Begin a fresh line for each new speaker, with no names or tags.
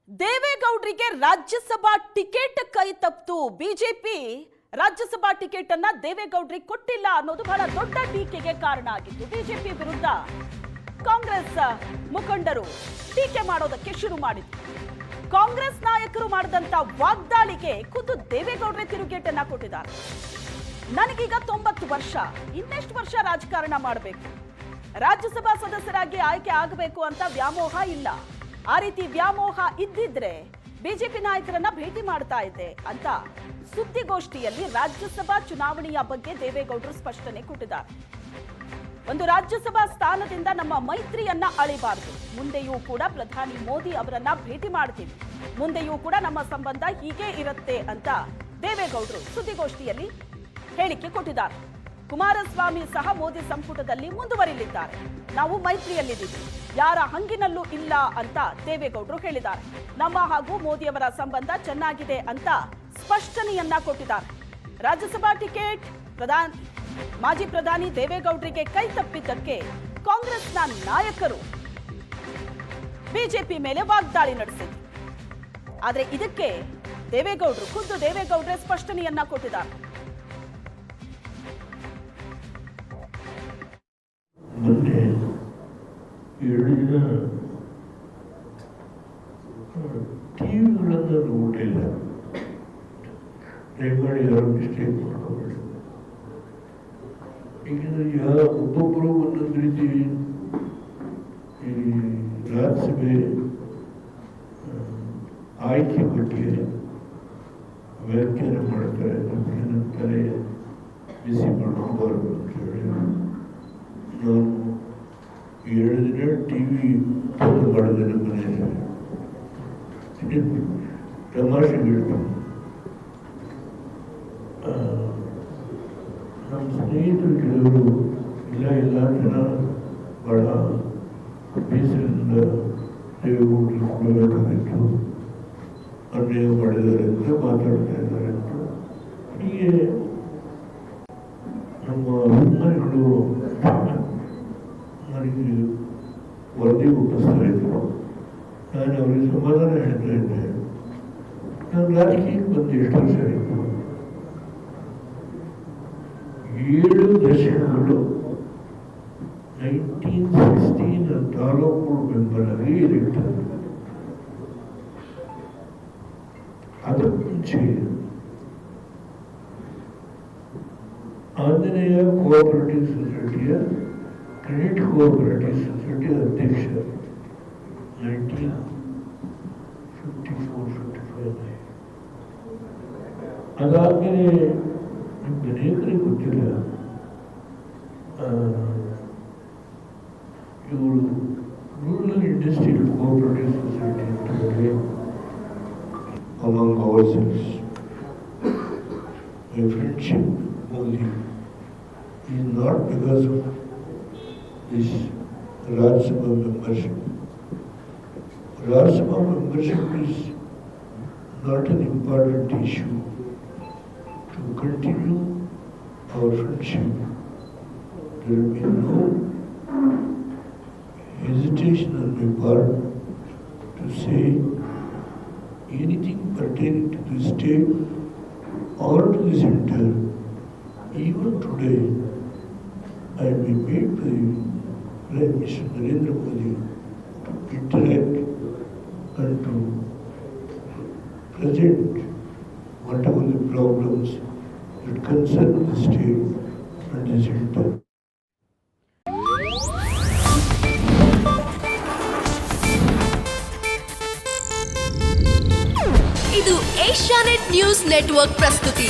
ದೇವೇಗೌಡರಿಗೆ Rajya Sabha ticket ಕೈ ತಪ್ಪಿತು. BJP Rajya Sabha ticket ಅನ್ನ ದೇವೇಗೌಡರಿಗೆ ಕೊಟ್ಟಿಲ್ಲ ಅನ್ನೋದು ಬಹಳ ದೊಡ್ಡ ಟೀಕೆಗೆ ಕಾರಣ ಆಗಿತ್ತು. ಬಿಜೆಪಿ ವಿರುದ್ಧ ಕಾಂಗ್ರೆಸ್ ಮುಖಂಡರು ಟೀಕೆ ಮಾಡೋದಕ್ಕೆ ಶುರು ಮಾಡಿದ್ರು. ಕಾಂಗ್ರೆಸ್ ನಾಯಕರು ಮಾಡಿದಂತ ವಾಗ್ದಾಳಿಗೆ ಖುದ್ದು ದೇವೇಗೌಡರೇ ತಿರುಗೇಟನ್ನ ಕೊಟ್ಟಿದ್ದಾರೆ. ನನಗೀಗ 90 ವರ್ಷ, ಇನ್ನೆಷ್ಟು ವರ್ಷ ರಾಜಕಾರಣ ಮಾಡಬೇಕು, ರಾಜ್ಯಸಭಾ ಸದಸ್ಯರಾಗಿ ಆಯ್ಕೆ ಆಗಬೇಕು ಅಂತ ವ್ಯಾಮೋಹ ಇಲ್ಲ. ಆ ರೀತಿ ವ್ಯಾಮೋಹ ಇದ್ದಿದ್ರೆ ಬಿಜೆಪಿ ನಾಯಕರನ್ನ ಭೇಟಿ ಮಾಡ್ತಾ ಇದ್ದೆ ಅಂತ ಸುದ್ದಿಗೋಷ್ಠಿಯಲ್ಲಿ ರಾಜ್ಯಸಭಾ ಚುನಾವಣೆಯ ಬಗ್ಗೆ ದೇವೇಗೌಡರು ಸ್ಪಷ್ಟನೆ ಕೊಟ್ಟಿದ್ದಾರೆ. ಒಂದು ರಾಜ್ಯಸಭಾ ಸ್ಥಾನದಿಂದ ನಮ್ಮ ಮೈತ್ರಿಯನ್ನ ಅಳಿಬಾರದು. ಮುಂದೆಯೂ ಕೂಡ ಪ್ರಧಾನಿ ಮೋದಿ ಅವರನ್ನ ಭೇಟಿ ಮಾಡ್ತೀವಿ, ಮುಂದೆಯೂ ಕೂಡ ನಮ್ಮ ಸಂಬಂಧ ಹೀಗೆ ಇರುತ್ತೆ ಅಂತ ದೇವೇಗೌಡರು ಸುದ್ದಿಗೋಷ್ಠಿಯಲ್ಲಿ ಹೇಳಿಕೆ ಕೊಟ್ಟಿದ್ದಾರೆ. ಕುಮಾರಸ್ವಾಮಿ ಸಹ ಮೋದಿ ಸಂಪುಟದಲ್ಲಿ ಮುಂದುವರಿಯಲಿದ್ದಾರೆ, ನಾವು ಮೈತ್ರಿಯಲ್ಲಿದ್ದೀವಿ, ಯಾರ ಹಂಗಿನಲ್ಲೂ ಇಲ್ಲ ಅಂತ ದೇವೇಗೌಡರು ಹೇಳಿದ್ದಾರೆ. ನಮ್ಮ ಹಾಗೂ ಮೋದಿಯವರ ಸಂಬಂಧ ಚೆನ್ನಾಗಿದೆ ಅಂತ ಸ್ಪಷ್ಟನೆಯನ್ನ ಕೊಟ್ಟಿದ್ದಾರೆ. ರಾಜ್ಯಸಭಾ ಟಿಕೆಟ್ ಮಾಜಿ ಪ್ರಧಾನಿ ದೇವೇಗೌಡರಿಗೆ ಕೈ ತಪ್ಪಿದ್ದಕ್ಕೆ ಕಾಂಗ್ರೆಸ್ನ ನಾಯಕರು ಬಿಜೆಪಿ ಮೇಲೆ ವಾಗ್ದಾಳಿ ನಡೆಸಿದ್ರು. ಆದ್ರೆ ಇದಕ್ಕೆ ಖುದ್ದು ದೇವೇಗೌಡರೇ ಸ್ಪಷ್ಟನೆಯನ್ನ ಕೊಟ್ಟಿದ್ದಾರೆ.
ಮೊನ್ನೆ 2 ದಿನ ಟಿವಿಗಳನ್ನು ನೋಡಲಿಲ್ಲ. ದಯಮಾಡಿ ಯಾರು ಮಿಸ್ಟೇಕ್ ಮಾಡ್ಕೋಬೇಡಿ. ಈಗ ಒಬ್ಬೊಬ್ಬರು ಒಂದೊಂದು ರೀತಿ ಈ ರಾಜ್ಯಸಭೆ ಆಯ್ಕೆ ಬಗ್ಗೆ ವ್ಯಾಖ್ಯಾನ ಮಾಡ್ತಾರೆ. ಏನಂತಾರೆ, ಬಿಸಿ ಮಾಡ್ಕೋಬಾರ್ದು ಅಂತ ಹೇಳಿ ನಾನು 2 ದಿನ ಟಿವಿ ಬಂದ್ ಮಾಡಿದೆ. ನಮ್ಮ ಮನೆಯಲ್ಲಿ ತಮಾಷೆ ಹೇಳ್ತೀನಿ, ನಮ್ಮ ಸ್ನೇಹಿತರು ಕೆಲವರು ಎಲ್ಲ ಜನ ಬಹಳ ಬೇಸರದಿಂದ ದೇವೇಗೌಡರು ಕೊಡಬೇಕಾಗಿತ್ತು, ಅನ್ಯಾಯ ಮಾಡಿದ್ದಾರೆ ಅಂತ ಮಾತಾಡ್ತಾ ಇದ್ದಾರೆ ಅಂತ. ಹೀಗೆ ನಮ್ಮ ಅಭಿಮಾನಿಗಳು ನನಗೆ ವರದಿ ಒಪ್ಪಿಸ್ತಾ ಇದ್ರು. ನಾನು ಅವರಿಗೆ ಸಮಾಧಾನ ಹೇಳ್ತಾ ಇದ್ದೆ. ನಾನು ರಾಜಕೀಯಕ್ಕೆ ಬಂದು ಎಷ್ಟು ವರ್ಷ ಆಯಿತು, 7 ದಶಕಗಳು 1916 ತಾಲೂಕು ಮೆಂಬರ್ ಆಗಿ ಇರುತ್ತೆ. ಅದಕ್ಕೆ ಮುಂಚೆ ಆಂಜನೇಯ ಕೋಆಪರೇಟಿವ್ ಸೊಸೈಟಿಯ ಕ್ರೆಡಿಟ್ ಕೋಆಪರೇಟಿವ್ ಸೊಸೈಟಿ ಅಧ್ಯಕ್ಷ 1954-55. ಅದಾದ್ಮೇಲೆ ನಿಮ್ಗೆ ಅನೇಕರಿಗೆ ಗೊತ್ತಿಲ್ಲ, ಇವರು ರೂರಲ್ ಇಂಡಸ್ಟ್ರಿಯಲ್ ಕೋಆಪರೇಟಿವ್ ಸೊಸೈಟಿ ಅಂತ ಹೇಳಿ among ourselves. My friendship only is not because of this Rajya Sabha membership. Rajya Sabha membership is not an important issue. To continue our friendship, there will be no hesitation on my part to say anything pertaining to the state or to the center. Even today, I will be made by Prime Minister Narendra Modi to interact and to present whatever the problems that concern the state and the center.
ಇದು Asianet news network ಪ್ರಸ್ತುತಿ.